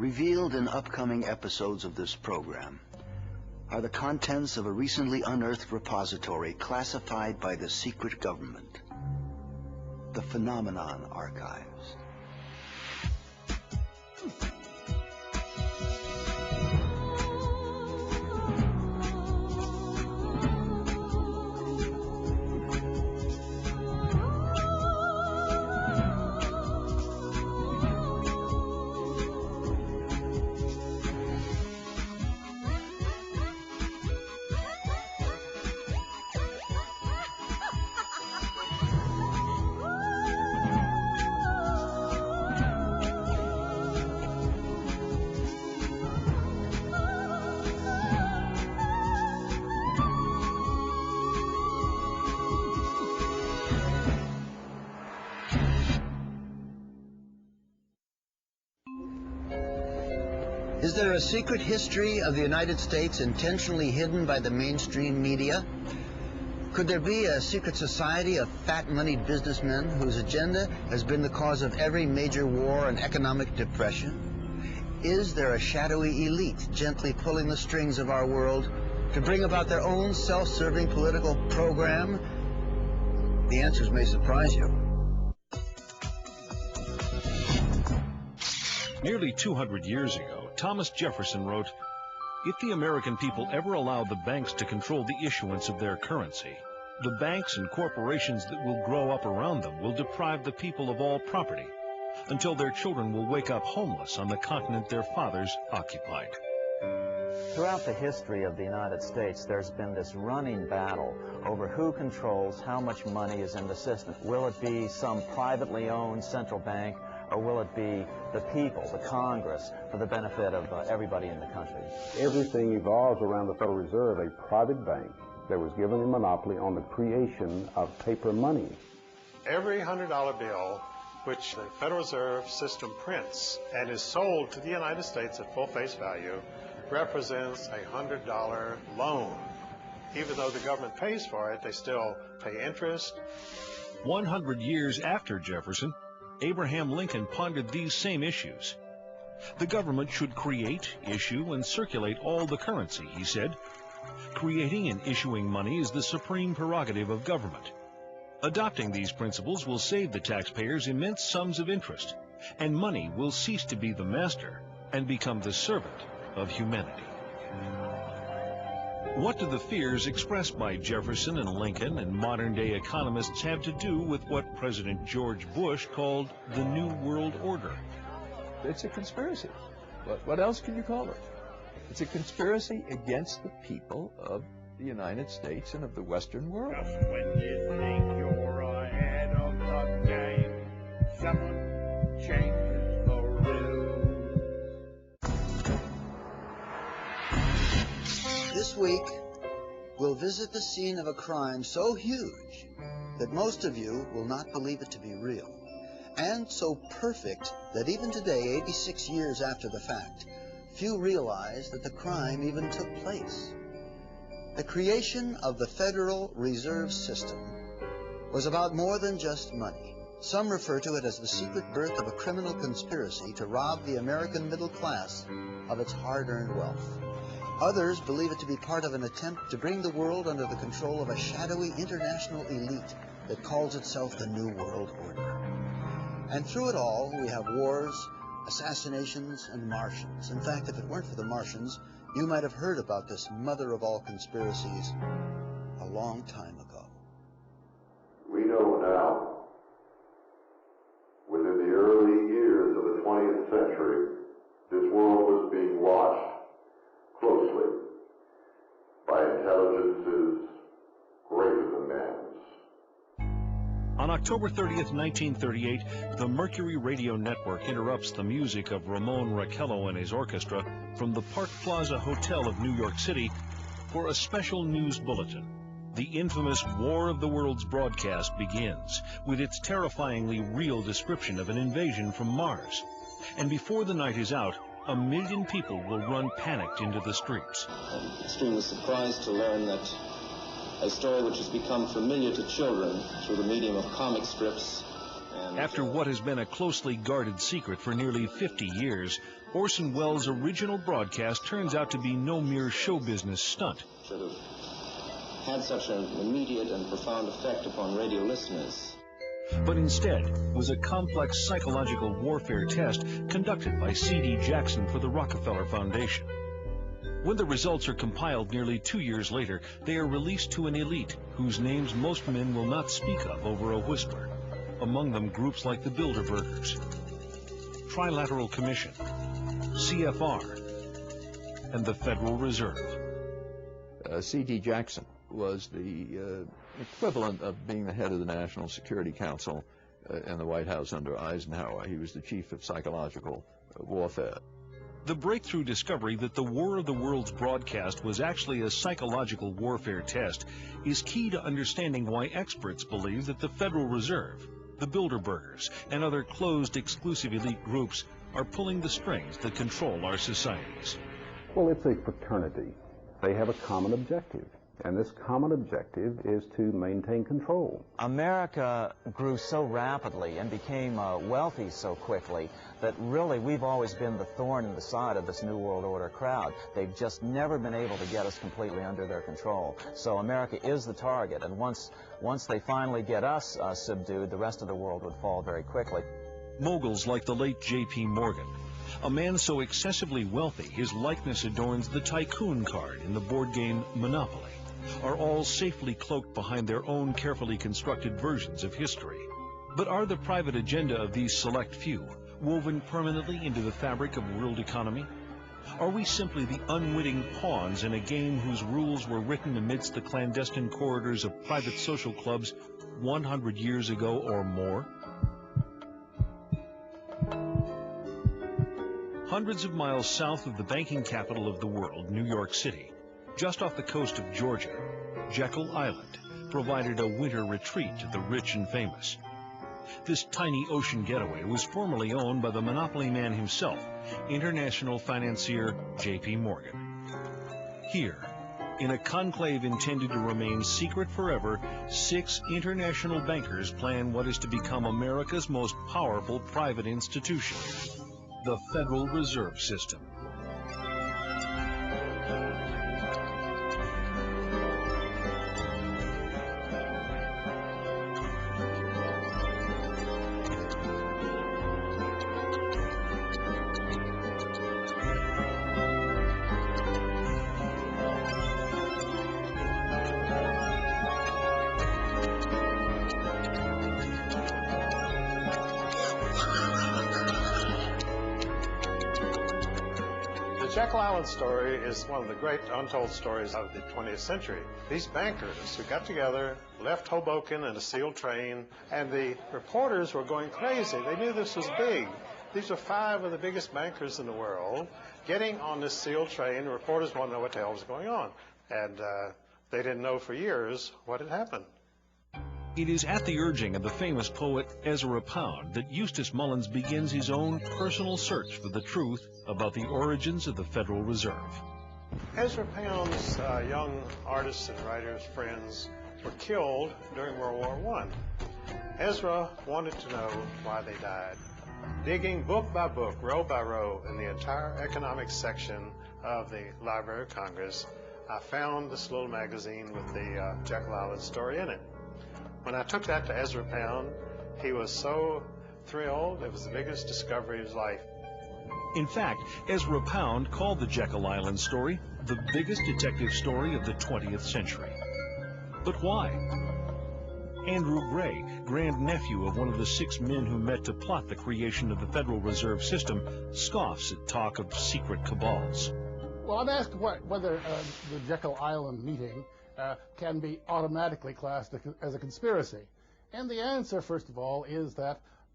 Revealed in upcoming episodes of this program are the contents of a recently unearthed repository classified by the secret government, the Phenomenon Archives. Is there a secret history of the United States intentionally hidden by the mainstream media? Could there be a secret society of fat-moneyed businessmen whose agenda has been the cause of every major war and economic depression? Is there a shadowy elite gently pulling the strings of our world to bring about their own self-serving political program? The answers may surprise you. Nearly 200 years ago, Thomas Jefferson wrote, "If the American people ever allow the banks to control the issuance of their currency, the banks and corporations that will grow up around them will deprive the people of all property, until their children will wake up homeless on the continent their fathers occupied." Throughout the history of the United States, there's been this running battle over who controls how much money is in the system. Will it be some privately owned central bank, or will it be the people, the Congress, for the benefit of everybody in the country? Everything evolves around the Federal Reserve, a private bank that was given a monopoly on the creation of paper money. Every $100 bill which the Federal Reserve System prints and is sold to the United States at full face value represents a $100 loan. Even though the government pays for it, they still pay interest. 100 years after Jefferson, Abraham Lincoln pondered these same issues. The government should create, issue, and circulate all the currency, he said. Creating and issuing money is the supreme prerogative of government. Adopting these principles will save the taxpayers immense sums of interest, and money will cease to be the master and become the servant of humanity. What do the fears expressed by Jefferson and Lincoln and modern-day economists have to do with what President George Bush called the New World Order? It's a conspiracy. What else can you call it? It's a conspiracy against the people of the United States and of the Western world. Just when you think you're ahead of the game, someone changes the rules. This week, we'll visit the scene of a crime so huge that most of you will not believe it to be real, and so perfect that even today, 86 years after the fact, few realize that the crime even took place. The creation of the Federal Reserve System was about more than just money. Some refer to it as the secret birth of a criminal conspiracy to rob the American middle class of its hard-earned wealth. Others believe it to be part of an attempt to bring the world under the control of a shadowy international elite that calls itself the New World Order. And through it all, we have wars, assassinations, and Martians. In fact, if it weren't for the Martians, you might have heard about this mother of all conspiracies a long time ago. We know now, within the early years of the 20th century, this world was being watched closely by intelligences greater than man's. On October 30th, 1938, the Mercury Radio Network interrupts the music of Ramon Raquello and his orchestra from the Park Plaza Hotel of New York City for a special news bulletin. The infamous War of the Worlds broadcast begins with its terrifyingly real description of an invasion from Mars. And before the night is out, 1 million people will run panicked into the streets. I'm extremely surprised to learn that a story which has become familiar to children through the medium of comic strips. After what has been a closely guarded secret for nearly 50 years, Orson Welles' original broadcast turns out to be no mere show business stunt. Should have had such an immediate and profound effect upon radio listeners. But instead was a complex psychological warfare test conducted by C.D. Jackson for the Rockefeller Foundation. When the results are compiled nearly 2 years later, they are released to an elite whose names most men will not speak of over a whisper. Among them, groups like the Bilderbergers, Trilateral Commission, CFR, and the Federal Reserve. C.D. Jackson was the equivalent of being the head of the National Security Council in the White House under Eisenhower. He was the chief of psychological warfare. The breakthrough discovery that the War of the Worlds broadcast was actually a psychological warfare test is key to understanding why experts believe that the Federal Reserve, the Bilderbergers, and other closed exclusive elite groups are pulling the strings that control our societies. Well, it's a fraternity. They have a common objective, and this common objective is to maintain control. America grew so rapidly and became wealthy so quickly that really we've always been the thorn in the side of this New World Order crowd. They've just never been able to get us completely under their control. So America is the target, and once they finally get us subdued, the rest of the world would fall very quickly. Moguls like the late J.P. Morgan, a man so excessively wealthy his likeness adorns the tycoon card in the board game Monopoly, are all safely cloaked behind their own carefully constructed versions of history. But are the private agenda of these select few woven permanently into the fabric of world economy? Are we simply the unwitting pawns in a game whose rules were written amidst the clandestine corridors of private social clubs 100 years ago or more? Hundreds of miles south of the banking capital of the world, New York City, just off the coast of Georgia, Jekyll Island provided a winter retreat to the rich and famous. This tiny ocean getaway was formerly owned by the monopoly man himself, international financier J.P. Morgan. Here, in a conclave intended to remain secret forever, 6 international bankers plan what is to become America's most powerful private institution, the Federal Reserve System. The Jekyll Island story is one of the great untold stories of the 20th century. These bankers who got together, left Hoboken in a sealed train, and the reporters were going crazy. They knew this was big. These were 5 of the biggest bankers in the world getting on this sealed train. The reporters wanted to know what the hell was going on. And they didn't know for years what had happened. It is at the urging of the famous poet Ezra Pound that Eustace Mullins begins his own personal search for the truth about the origins of the Federal Reserve. Ezra Pound's young artists and writers friends were killed during World War I. Ezra wanted to know why they died. Digging book by book, row by row, in the entire economics section of the Library of Congress, I found this little magazine with the Jekyll Island story in it. When I took that to Ezra Pound, he was so thrilled. It was the biggest discovery of his life. In fact, Ezra Pound called the Jekyll Island story the biggest detective story of the 20th century. But why? Andrew Gray, grandnephew of one of the 6 men who met to plot the creation of the Federal Reserve System, scoffs at talk of secret cabals. Well, I'm asked whether the Jekyll Island meeting can be automatically classed as a conspiracy. And the answer, first of all, is that